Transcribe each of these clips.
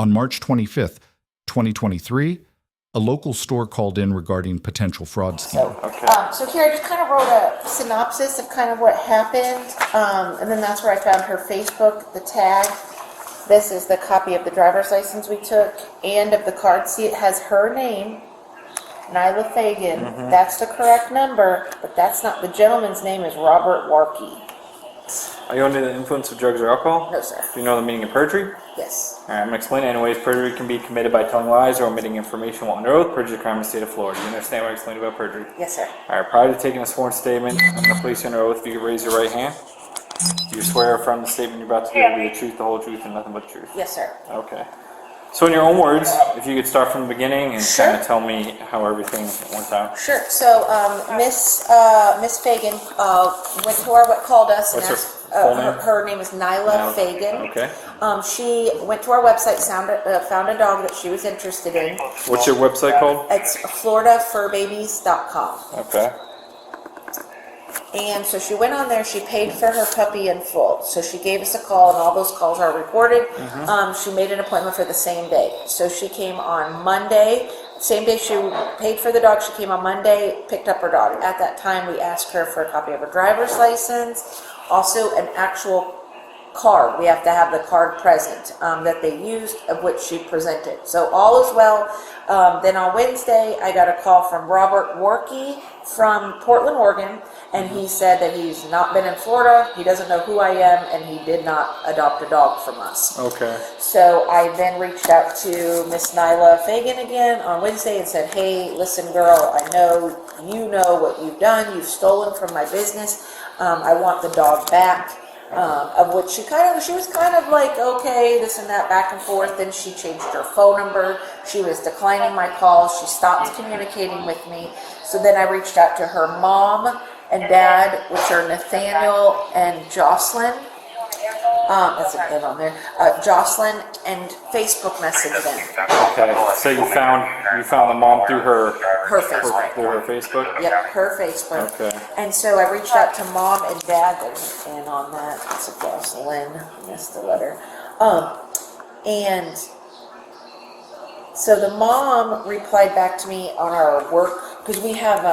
On March 25th, 2023, a local store called in regarding potential fraud scheme. So here I just kind of wrote a synopsis of kind of what happened, and then that's where I found her Facebook, the tag. This is the copy of the driver's license we took and of the card. See, it has her name, Nyla Fagan. That's the correct number, but that's not. The gentleman's name is Robert Warkey. Are you under the influence of drugs or alcohol? No, sir. Do you know the meaning of perjury? Yes. Alright, I'm going to explain it anyways. Perjury can be committed by telling lies or omitting information while under oath. Perjury is a crime in the state of Florida. Do you understand what I explained about perjury? Yes, sir. Alright, prior to taking a sworn statement, I'm going to place you under oath. If you could raise your right hand. Do you swear from the statement you're about to give will be the truth, the whole truth, and nothing but the truth? Yes, sir. Okay. So in your own words, if you could start from the beginning and Sure. kind of tell me how everything went down. Sure. So, Miss Fagan went to our called us and What's her asked. full name? Her name is Nyla Fagan. Okay. She went to our website, found a dog that she was interested in. What's your website called? It's floridafurbabies.com. Okay. And so she went on there, she paid for her puppy in full. So she gave us a call, and all those calls are recorded. She made an appointment for the same day. So she came on Monday. Same day she paid for the dog, she came on Monday, picked up her dog. At that time, we asked her for a copy of her driver's license, also an actual card. We have to have the card present that they used, of which she presented. So all is well. Then on Wednesday, I got a call from Robert Warkey from Portland, Oregon, and he said that he's not been in Florida, he doesn't know who I am, and he did not adopt a dog from us. Okay. So I then reached out to Miss Nyla Fagan again on Wednesday and said, hey, listen, girl, I know you know what you've done. You've stolen from my business. I want the dog back. Of which she was kind of like, okay, this and that, back and forth. Then she changed her phone number. She was declining my calls. She stopped communicating with me. So then I reached out to her mom and dad, which are Nathaniel and Jocelyn. That's a name on there. Jocelyn, and Facebook messaged them. Okay. So you found the mom through her Facebook. Through her Facebook? Yep, her Facebook. Okay. And so I reached out to mom and dad. There's an N on that. It's a Jocelyn. I missed the letter. And so the mom replied back to me on our work, because we have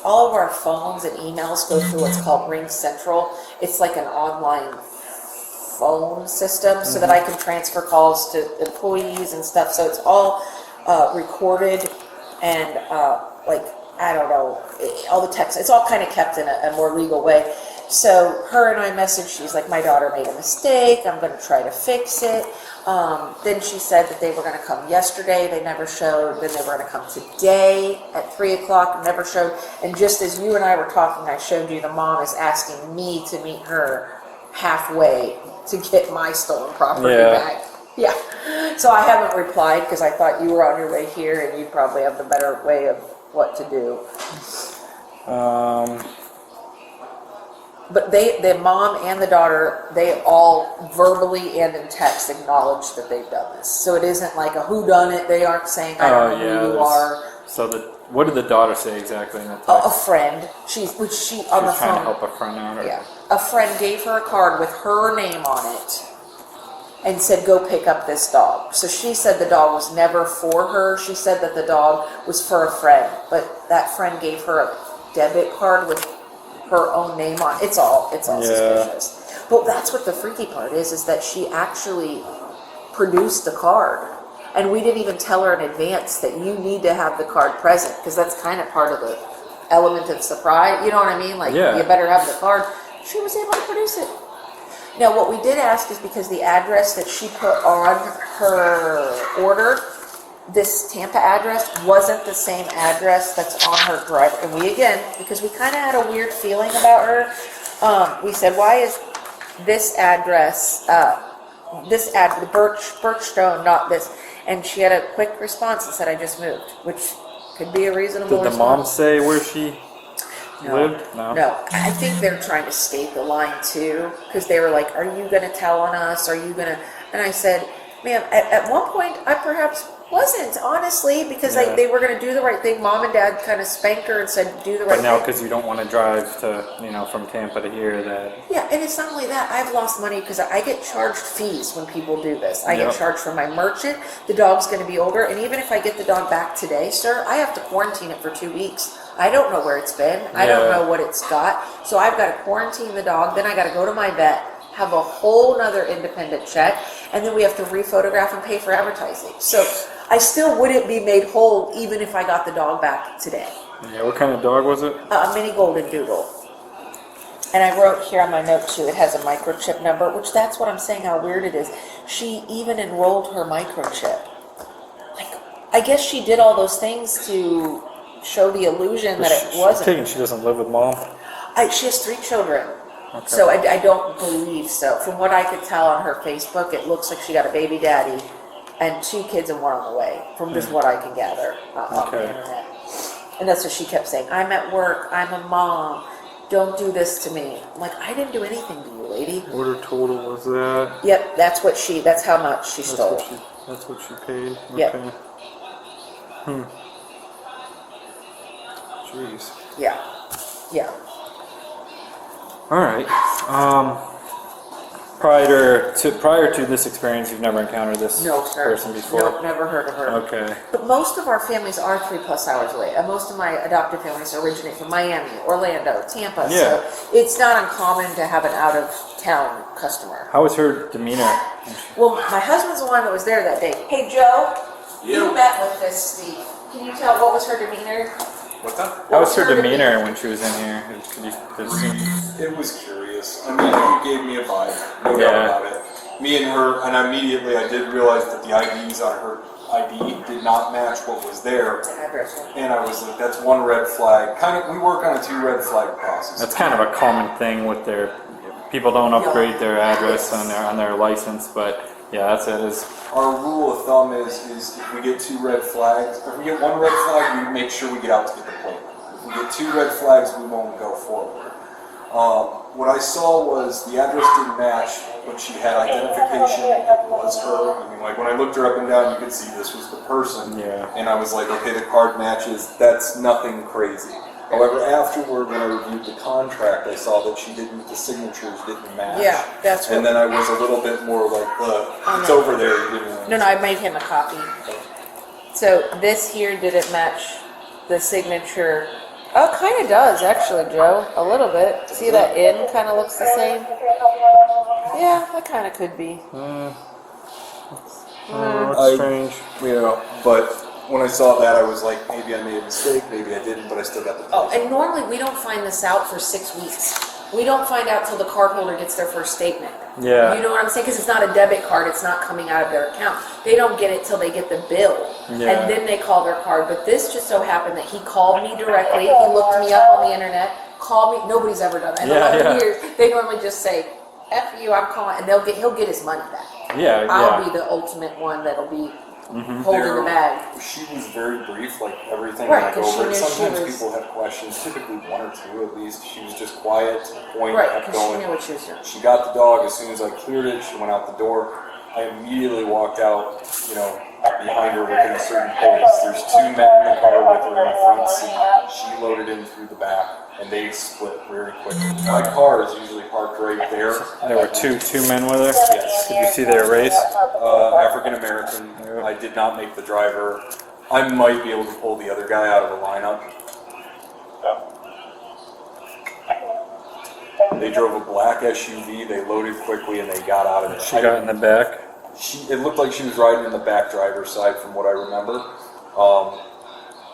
all of our phones and emails go through what's called Ring Central. It's like an online phone system so that I can transfer calls to employees and stuff. So it's all recorded and I don't know, all the text. It's all kind of kept in a more legal way. So her and I messaged. She's like, my daughter made a mistake. I'm going to try to fix it. Then she said that they were going to come yesterday. They never showed. Then they were going to come today at 3 o'clock and never showed. And just as you and I were talking, I showed you the mom is asking me to meet her halfway to get my stolen property back. Yeah. So I haven't replied because I thought you were on your way here and you probably have the better way of what to do. But the mom and the daughter, they all verbally and in text acknowledge that they've done this. So it isn't like a whodunit. They aren't saying, I don't know who you are. So what did the daughter say exactly in the text? A friend. She on the phone. Trying to help a friend out. Or? Yeah. A friend gave her a card with her name on it and said, go pick up this dog. So she said the dog was never for her. She said that the dog was for a friend. But that friend gave her a debit card with her own name on it. It's all suspicious. But that's what the freaky part is that she actually produced the card. And we didn't even tell her in advance that you need to have the card present, because that's kind of part of the element of surprise. You know what I mean? Like, you better have the card. She was able to produce it. Now, what we did ask is because the address that she put on her order, this Tampa address, wasn't the same address that's on her driver. And we, again, because we kind of had a weird feeling about her, we said, why is this address, the Birchstone, not this? And she had a quick response and said, I just moved, which could be a reasonable response. Did the mom say where she lived? No. I think they're trying to skate the line too, because they were like, are you going to tell on us? Are you going to? And I said, Man, at one point, I perhaps wasn't, honestly, because Yeah. they were going to do the right thing. Mom and Dad kind of spanked her and said, do the right But now, thing. because you don't want to drive to, from Tampa to here, that. Yeah, and it's not only that. I've lost money because I get charged fees when people do this. I Yep. get charged for my merchant. The dog's going to be older. And even if I get the dog back today, sir, I have to quarantine it for 2 weeks. I don't know where it's been. I don't Yeah. know what it's got. So I've got to quarantine the dog. Then I got to go to my vet, have a whole nother independent check, and then we have to rephotograph and pay for advertising. So I still wouldn't be made whole even if I got the dog back today. Yeah, what kind of dog was it? A mini golden doodle. And I wrote here on my note too, it has a microchip number, which that's what I'm saying, how weird it is. She even enrolled her microchip. Like, I guess she did all those things to show the illusion that it I'm wasn't. taking she doesn't live with mom. She has 3 children. Okay. So I don't believe so. From what I could tell on her Facebook, it looks like she got a baby daddy and 2 kids and 1 on the way, from just what I can gather on the Okay. internet. And that's what she kept saying. I'm at work. I'm a mom. Don't do this to me. I'm like, I didn't do anything to you, lady. Order total was that? Yep, that's how much she stole. That's what she paid. Yep. Okay. Jeez. Yeah. Yeah. All right. Prior to this experience, you've never encountered this No, sir. person before. Nope, never heard of her. Okay. But most of our families are 3+ hours away. Most of my adopted families originate from Miami, Orlando, Tampa. Yeah. So it's not uncommon to have an out-of-town customer. How was her demeanor? Well, my husband's the one that was there that day. Hey, Joe, you met with this Steve. Can you tell what was her demeanor? What's that? How was her demeanor when she was in here? It was curious. I mean, it gave me a vibe, no doubt about it. Me and her, and immediately I did realize that the IDs on her ID did not match what was there. Address. And I was like, that's one red flag. We work on a 2 red flag process. That's kind of a common thing with their people don't upgrade their address on their license, but yeah, that's it. Is Our rule of thumb is if we get 2 red flags, if we get 1 red flag, we make sure we get out to get the plate. If we get 2 red flags, we won't go forward. What I saw was the address didn't match, but she had identification. It was her. I mean, like when I looked her up and down, you could see this was the person. Yeah. And I was like, okay, the card matches. That's nothing crazy. However, afterward, when I reviewed the contract, I saw that the signatures didn't match. Yeah, that's what. And then I was a little bit more like, it's over there. You didn't. No, I made him a copy. So this here didn't match the signature. Oh, it kind of does, actually, Joe. A little bit. See that N kind of looks the same? Yeah, that kind of could be. that's strange. But when I saw that, I was like, maybe I made a mistake, maybe I didn't, but I still got the. Oh, and normally we don't find this out for 6 weeks. We don't find out till the cardholder gets their first statement. Yeah. You know what I'm saying? Because it's not a debit card. It's not coming out of their account. They don't get it till they get the bill. Yeah. And then they call their card. But this just so happened that he called me directly. He looked me up on the internet, called me. Nobody's ever done that. In 11 years, they normally just say, F you, I'm calling. And he'll get his money back. Yeah, I'll be the ultimate one that'll be holding the bag. She was very brief, like everything Right, went 'cause she over. knew she Sometimes was- people have questions, typically 1 or 2 at least. She was just quiet to the point, Right, kept because she going. knew what she was doing. She got the dog as soon as I cleared it. She went out the door. I immediately walked out, behind her within a certain pace. There's 2 men in the car with her in the front seat. She loaded in through the back, and they split very quickly. My car is usually parked right there. There were two men with her. Yes. Did you see their race? African American. I did not make the driver. I might be able to pull the other guy out of the lineup. They drove a black SUV. They loaded quickly and they got out of it. She got in the back. It looked like she was riding in the back driver's side, from what I remember.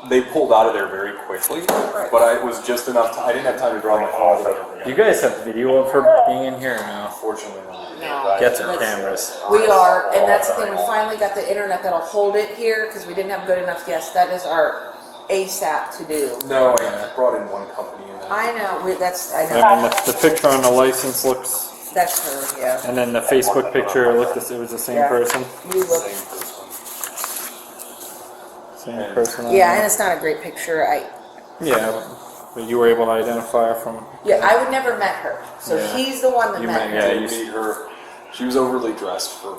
They pulled out of there very quickly, but it was just enough time. I didn't have time to draw my phone. Do you guys have video of her being in here or no? Unfortunately, no. No. Get some cameras. We are, and that's the thing. We finally got the internet that'll hold it here because we didn't have good enough. Yes, that is our ASAP to do. No, I brought in one company. I know. I I know. mean, the picture on the license looks, That's her. Yeah. and then the Facebook picture looked. It was the same Yeah. person. You look. Same person. on Yeah, there. and it's not a great picture. Yeah, but you were able to identify her from. Yeah, I would never met her. So Yeah. he's the one that You met met- her. yeah, Meet her. She was overly dressed for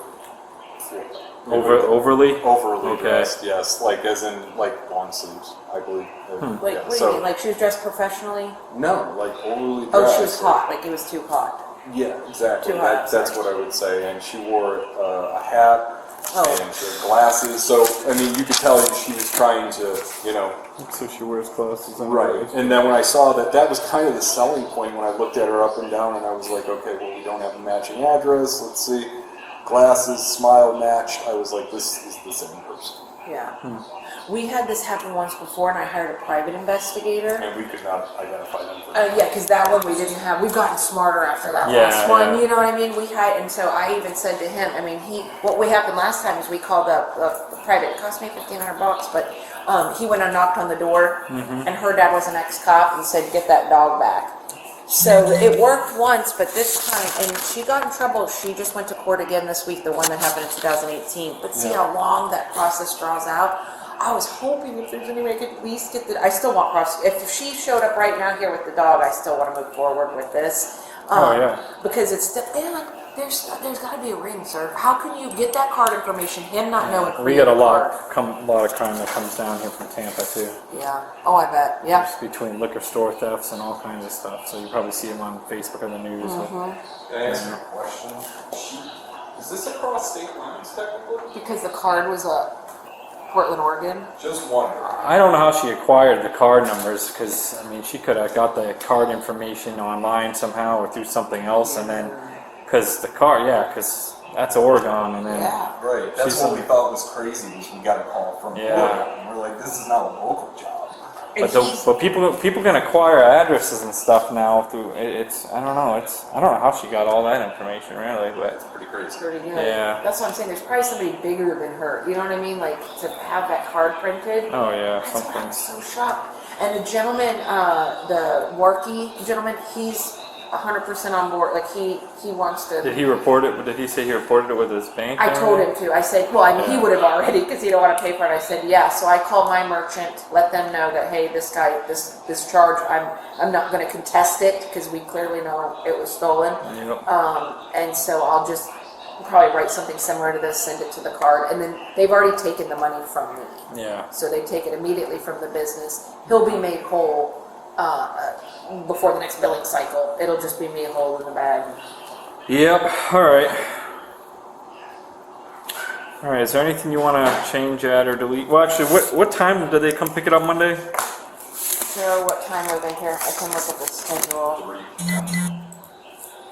Florida. Overly? Overly Okay. dressed, yes. Like as in like long sleeves, I believe. Like, Yeah, what do so- you mean? Like she was dressed professionally? No, like overly dressed. Oh, she was hot. Like it was too hot. Yeah, exactly. Too hot, That's sorry. what I would say. And she wore a hat Oh. and she had glasses. So I mean, you could tell she was trying to, you know. So she wears glasses. Right. And then when I saw that, that was kind of the selling point when I looked at her up and down, and I was like, okay, well, we don't have a matching address. Let's see. Glasses, smile matched. I was like, this is the same person. Yeah. We had this happen once before, and I hired a private investigator. And we could not identify them for Yeah, because that one we didn't have. We've gotten smarter after that Yeah, last one. yeah. You know what I mean? We had, and so I even said to him. I mean, what we happened last time is we called up the private. It cost me $1,500, but he went and knocked on the door, and her dad was an ex-cop, and said, "Get that dog back." So it worked once, but this time, and she got in trouble. She just went to court again this week, the one that happened in 2018. But see how long that process draws out. I was hoping if there's any way I could at least get I still want if she showed up right now here with the dog, I still want to move forward with this. Oh, yeah. Because it's they're like there's got to be a ring, sir. How can you get that card information? Him not knowing. We get a lot card? of crime that comes down here from Tampa too. Yeah. Oh, I bet. Yeah. Just between liquor store thefts and all kinds of stuff. So you probably see them on Facebook or the news. Mm-hmm. Can I ask you a question? Is this across state lines technically? Because the card was Portland, Oregon. Just wondering. I don't know how she acquired the card numbers because I mean she could have got the card information online somehow or through something else, and then because because that's Oregon, and then Yeah. Right. That's She's what a- we thought was crazy was we got a call from Yeah. Florida, and we're like, this is not a local job. And but people can acquire addresses and stuff now through it's I don't know how she got all that information really, but That's pretty crazy. pretty good. Yeah. That's what I'm saying. There's probably somebody bigger than her. You know what I mean? Like to have that card printed. oh yeah, That's why I'm something. so shocked. And the gentleman, the Warkey gentleman, he's 100% on board. Like he wants to. Did he report it? Did he say he reported it with his bank? I told him to. I said, well, I mean, he would have already because he don't want to pay for it. I said, yeah. So I called my merchant, let them know that hey, this guy, this charge, I'm not going to contest it because we clearly know it was stolen. Yep. And so I'll just probably write something similar to this, send it to the card, and then they've already taken the money from me. Yeah. So they take it immediately from the business. He'll be made whole before the next billing cycle. It'll just be me whole in the bag. Yep. All right. All right. Is there anything you want to change, add, or delete? Well, actually, what time did they come pick it up Monday? So what time are they here? I can look at the schedule.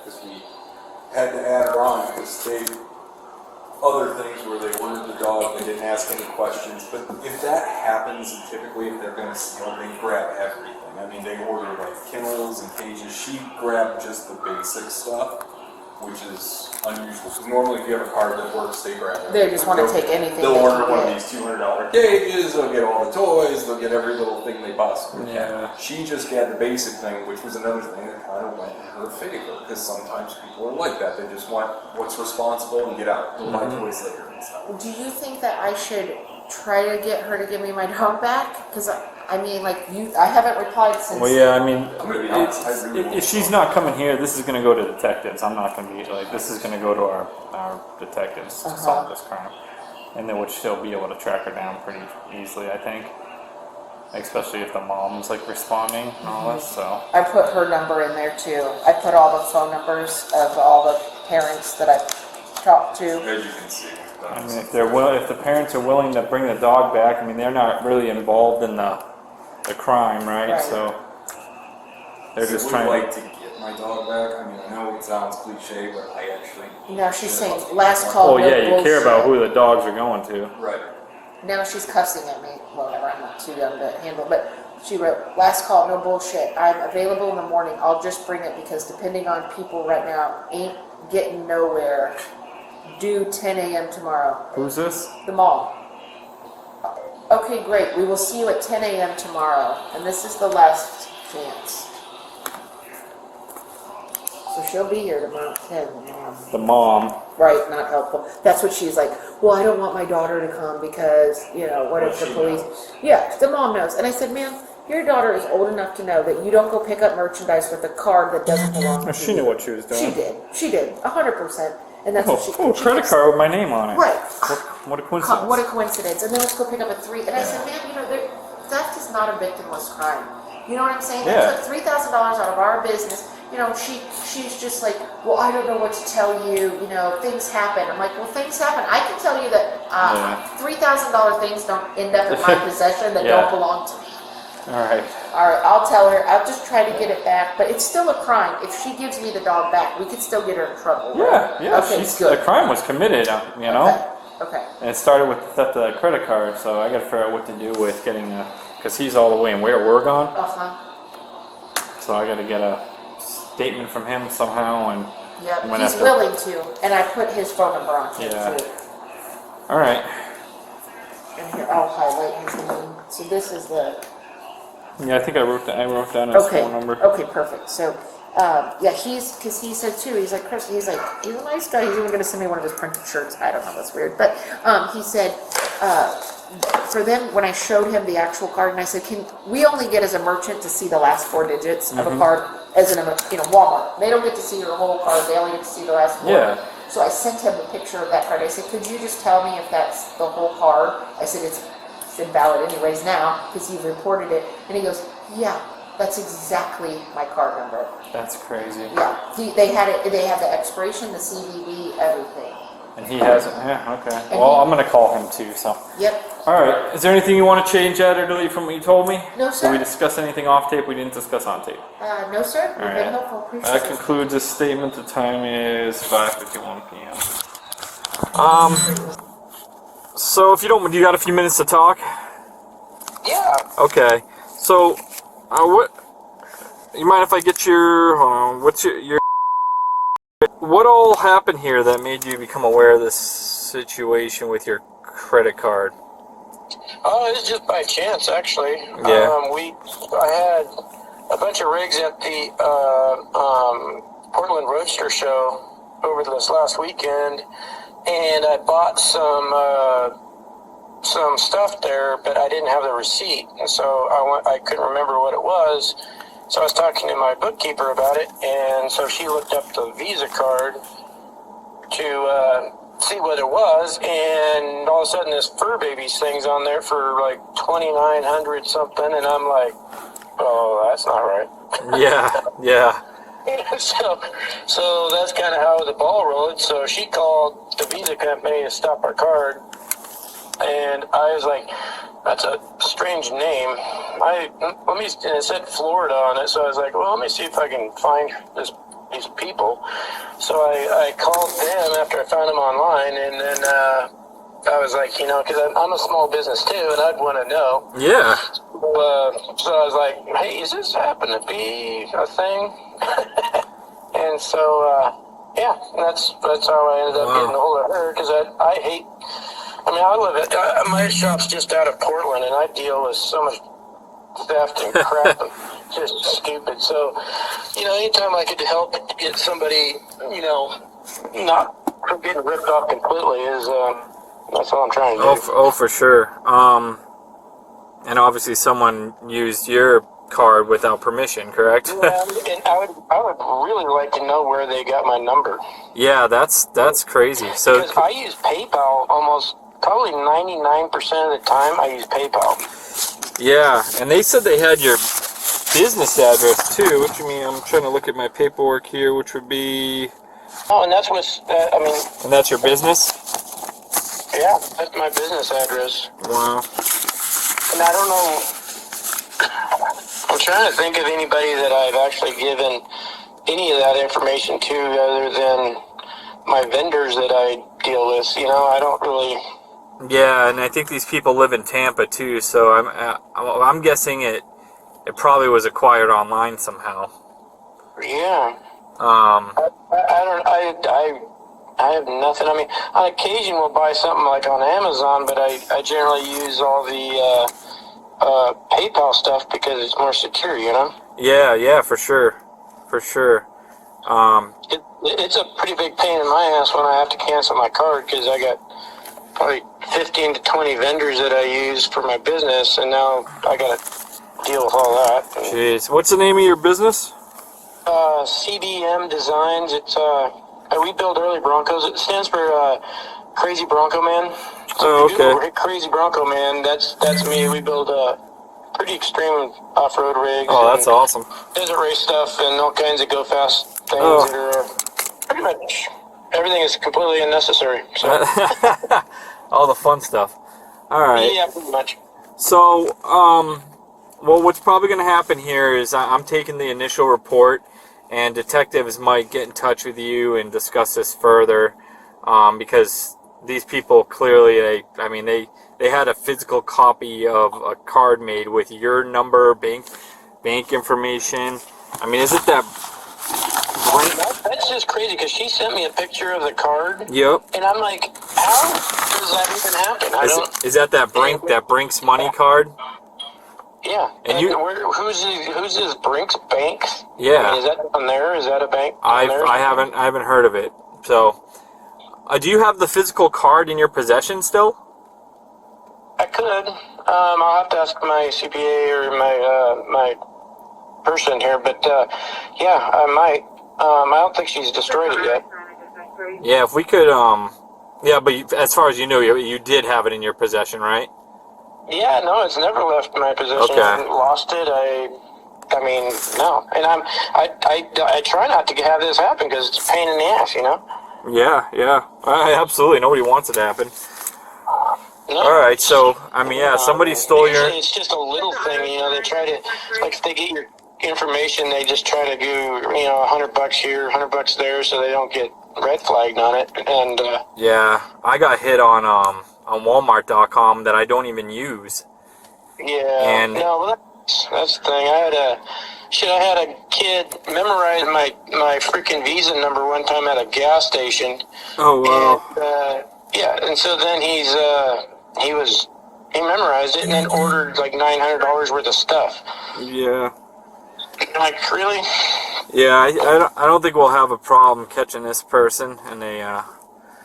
Because we had to add her on because they other things where they ordered the dog, they didn't ask any questions. But if that happens, and typically if they're going to steal, they grab everything. I mean, they order like kennels and cages. She grabbed just the basic stuff, which is unusual. Because normally, if you have a card that works, they grab everything. They just want to take anything. They'll they order can one of get. these $200 cages. They'll get all the toys. They'll get every little thing they possibly can. Yeah. She just got the basic thing, which was another thing that kind of went in her favor. Because sometimes people are like that. They just want what's responsible and get out. They'll buy toys later and stuff. Do you think that I should try to get her to give me my dog back? Because I mean, like I haven't replied since. Well, yeah. I mean, I'm gonna be honest, I really if she's not coming here, this is going to go to detectives. I'm not going to be like this is going to go to our detectives to solve this crime, and then which they'll be able to track her down pretty easily, I think. Especially if the mom's like responding and all this. So I put her number in there too. I put all the phone numbers of all the parents that I've talked to. As you can see. I mean, if the parents are willing to bring the dog back, I mean, they're not really involved in the crime, right? Right. So they're just would trying. like to get my dog back. I mean, I know it sounds cliche, but I actually. No, she's saying last call. Oh no yeah, you care about bullshit. who the dogs are going to. Right. Now she's cussing at me. Whatever, I'm not too young to handle. But she wrote, last call, no bullshit. I'm available in the morning. I'll just bring it because depending on people right now, ain't getting nowhere. Due 10 a.m. tomorrow. Who's this? The mall. Okay, great. We will see you at 10 a.m. tomorrow. And this is the last chance. So she'll be here tomorrow at 10. The mom. Right, not helpful. That's what she's like, well, I don't want my daughter to come because, what if the she police... knows. Yeah, the mom knows. And I said, ma'am, your daughter is old enough to know that you don't go pick up merchandise with a card that doesn't belong to you. She knew what she was doing. She did. 100%. And that's what she. Oh, she credit keeps- card with my name on it. Right. What a coincidence. What a coincidence. And then let's go pick up a three. And I said, ma'am, theft is not a victimless crime. You know what I'm saying? Yeah. They took $3,000 out of our business. She's just like, well, I don't know what to tell you. Things happen. I'm like, well, things happen. I can tell you that $3,000 things don't end up in my possession that Yeah. don't belong to me. All right. All right, I'll tell her. I'll just try to get it back. But it's still a crime. If she gives me the dog back, we could still get her in trouble. Right? Yeah. Okay, The good. crime was committed, Okay. And it started with the theft of that credit card, so I got to figure out what to do with getting because he's all the way in Oregon. So I got to get a statement from him somehow, and Yep, I'm gonna he's have to- willing to, and I put his phone number on him Yeah. too. all right. And here, I'll highlight his name. So this is the Yeah, I think I wrote down his phone number. Okay, perfect. So, because he said too, he's like, Chris, he's a nice guy. He's even going to send me one of his printed shirts. I don't know, that's weird. But he said, for them, when I showed him the actual card, and I said, we only get as a merchant to see the last 4 digits of a card as in Walmart. They don't get to see your whole card. They only get to see the last 4. Yeah. So I sent him a picture of that card. I said, could you just tell me if that's the whole card? I said, it's invalid anyways now because you've reported it. And he goes, yeah, that's exactly my card number. That's crazy. Yeah, they had it. They had the expiration, the CVV, everything. And he hasn't. Yeah. Okay. And Well, he- I'm gonna call him too. So. Yep. All right. Is there anything you want to change, add, or delete from what you told me? No, sir. Did we discuss anything off tape we didn't discuss on tape? No, sir. You've All been right. helpful. Appreciate That it. concludes this statement. The time is 5:51 p.m. So if you don't, you got a few minutes to talk? Yeah. Okay. So, what? You mind if I get your? Hold on. What's your? What all happened here that made you become aware of this situation with your credit card? Oh, it's just by chance, actually. Yeah. I had a bunch of rigs at the Portland Roadster show over this last weekend, and I bought some stuff there, but I didn't have the receipt, and so I couldn't remember what it was. So I was talking to my bookkeeper about it, and so she looked up the Visa card to see what it was, and all of a sudden this Fur Babies thing's on there for like $2,900 something, and I'm like, oh, that's not right. Yeah. So that's kind of how the ball rolled. So she called the Visa company to stop our card, and I was like, that's a strange name. And it said Florida on it, so I was like, well, let me see if I can find these people. So I called them after I found them online, and then I was like, because I'm a small business too, and I'd want to know. Yeah. So I was like, hey, is this happen to be a thing? And so, that's how I ended up getting a hold of her, because I hate, my shop's just out of Portland, and I deal with so much theft and crap, and just stupid. So, anytime I could help get somebody, not getting ripped off completely is, that's all I'm trying to do. Oh, for sure. And obviously someone used your card without permission, correct? Yeah, and I would really like to know where they got my number. Yeah, that's crazy. So Because I use PayPal probably 99% of the time I use PayPal. yeah, and they said they had your business address too, which I'm trying to look at my paperwork here, which would be. Oh, and that's And that's your business? yeah, that's my business address. Wow. And I don't know, I'm trying to think of anybody that I've actually given any of that information to other than my vendors that I deal with. I don't really. Yeah, and I think these people live in Tampa too, so I'm guessing it probably was acquired online somehow. Yeah. I have nothing. On occasion we'll buy something like on Amazon, but I generally use all the PayPal stuff because it's more secure, Yeah, for sure. It's a pretty big pain in my ass when I have to cancel my card because I got probably 15 to 20 vendors that I use for my business, and now I got to deal with all that. Jeez, what's the name of your business? CBM Designs. It's We build early Broncos. It stands for Crazy Bronco Man. So Oh, if you okay. Google Crazy Bronco Man, that's me. We build pretty extreme off-road rigs. Oh, that's and awesome. desert race stuff and all kinds of go-fast things Oh. that are pretty much everything is completely unnecessary. So All the fun stuff. All right. yeah, pretty much. So, well, what's probably going to happen here is I'm taking the initial report, and detectives might get in touch with you and discuss this further, because these people clearly, they had a physical copy of a card made with your number, bank information. I mean, is it that? That's just crazy because she sent me a picture of the card. Yep. And I'm like, how does that even happen? Is that Brink's money card? Yeah. And who's this Brink's Bank? Yeah. I mean, is that on there? Is that a bank? I haven't heard of it. So, do you have the physical card in your possession still? I could. I'll have to ask my CPA or my person here, but yeah, I might. I don't think she's destroyed it yet. Yeah, if we could, yeah, but as far as you know, you did have it in your possession, right? Yeah, no, it's never left my possession. Okay. I haven't lost it. I mean, no, and I try not to have this happen because it's a pain in the ass, you know. Yeah, absolutely. Nobody wants it to happen. No. All right, so I mean, yeah, somebody stole your. Usually it's just a little thing, you know. They try to, like, if they get your information, they just try to do, you know, $100 here, $100 there, so they don't get red flagged on it. And Yeah, I got hit on Walmart.com that I don't even use. yeah, And no, well, that's the thing. I had a kid memorize my freaking Visa number one time at a gas station. oh wow. And, yeah, and so then he memorized it and then ordered like $900 worth of stuff. Yeah. Like, really? Yeah, I don't think we'll have a problem catching this person in a.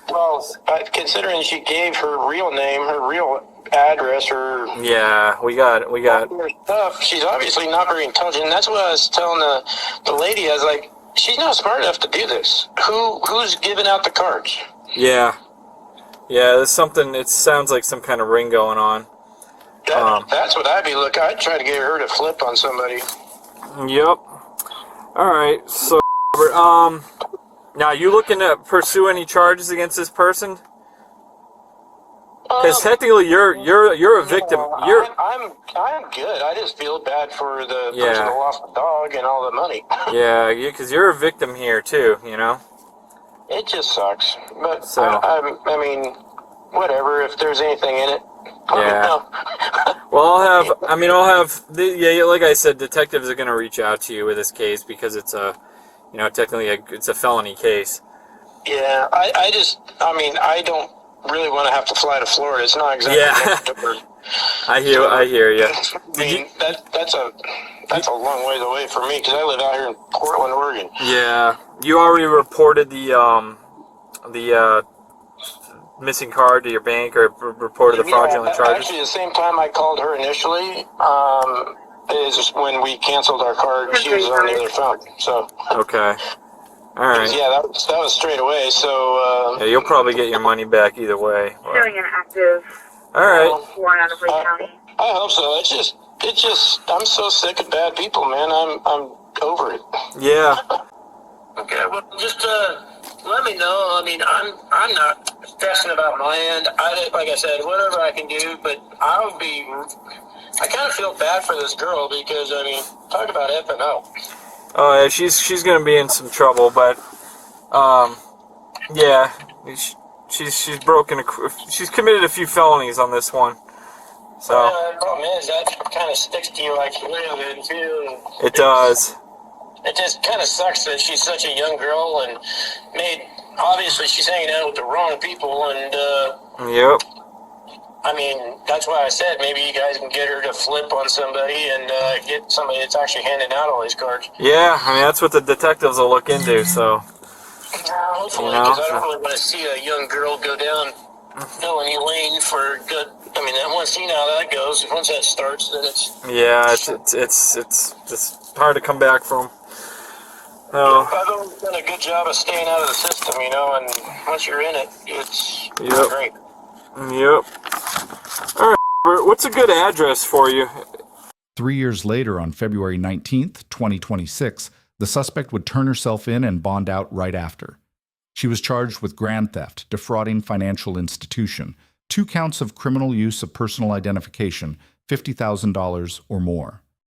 Well, considering she gave her real name, her real address, her Yeah, we got. her stuff, she's obviously not very intelligent. That's what I was telling the lady. I was like, she's not smart enough to do this. Who's giving out the cards? Yeah, there's something. It sounds like some kind of ring going on. That's what I'd be looking. I'd try to get her to flip on somebody. Yep. All right. So, Robert, now you looking to pursue any charges against this person? Because technically, you're a victim. I'm good. I just feel bad for the person who lost the dog and all the money. Yeah, because you're a victim here too. You know. It just sucks. But So- I mean, whatever. If there's anything in it, let me Yeah. know. Well, I'll have. Like I said, detectives are going to reach out to you with this case because it's technically it's a felony case. Yeah, I don't really want to have to fly to Florida. It's not exactly. Yeah. I hear you. I mean, that's a long ways away for me because I live out here in Portland, Oregon. Yeah, you already reported the missing card to your bank or reported the fraudulent charges? Actually, the same time I called her initially is when we canceled our card. She was on the other phone. So. Okay. All right. Yeah, that was straight away. So. Yeah, you'll probably get your money back either way. But... Showing an active All right. warrant out of Lake County. I hope so. It's just. I'm so sick of bad people, man. I'm over it. Yeah. Okay, well, just let me know. I mean, I'm not stressing about my end. Like I said, whatever I can do, but I kind of feel bad for this girl because, I mean, talk about F&O. Oh yeah, she's gonna be in some trouble, but yeah, she's she's committed a few felonies on this one. So The problem is that kind of sticks to you like real good too. it does. It just kind of sucks that she's such a young girl and obviously she's hanging out with the wrong people and, Yep. I mean, that's why I said maybe you guys can get her to flip on somebody and get somebody that's actually handing out all these cards. Yeah, I mean that's what the detectives will look into. So Hopefully, because I don't really want to see a young girl go down felony lane for good. I mean, once you know how that goes, once that starts, then it's yeah, it's hard to come back from. Oh, I've always done a good job of staying out of the system, you know, and once you're in it, it's Yep. great. yep. All right, Robert, what's a good address for you? 3 years later, on February 19th, 2026, the suspect would turn herself in and bond out right after. She was charged with grand theft, defrauding financial institution, 2 counts of criminal use of personal identification, $50,000 or more.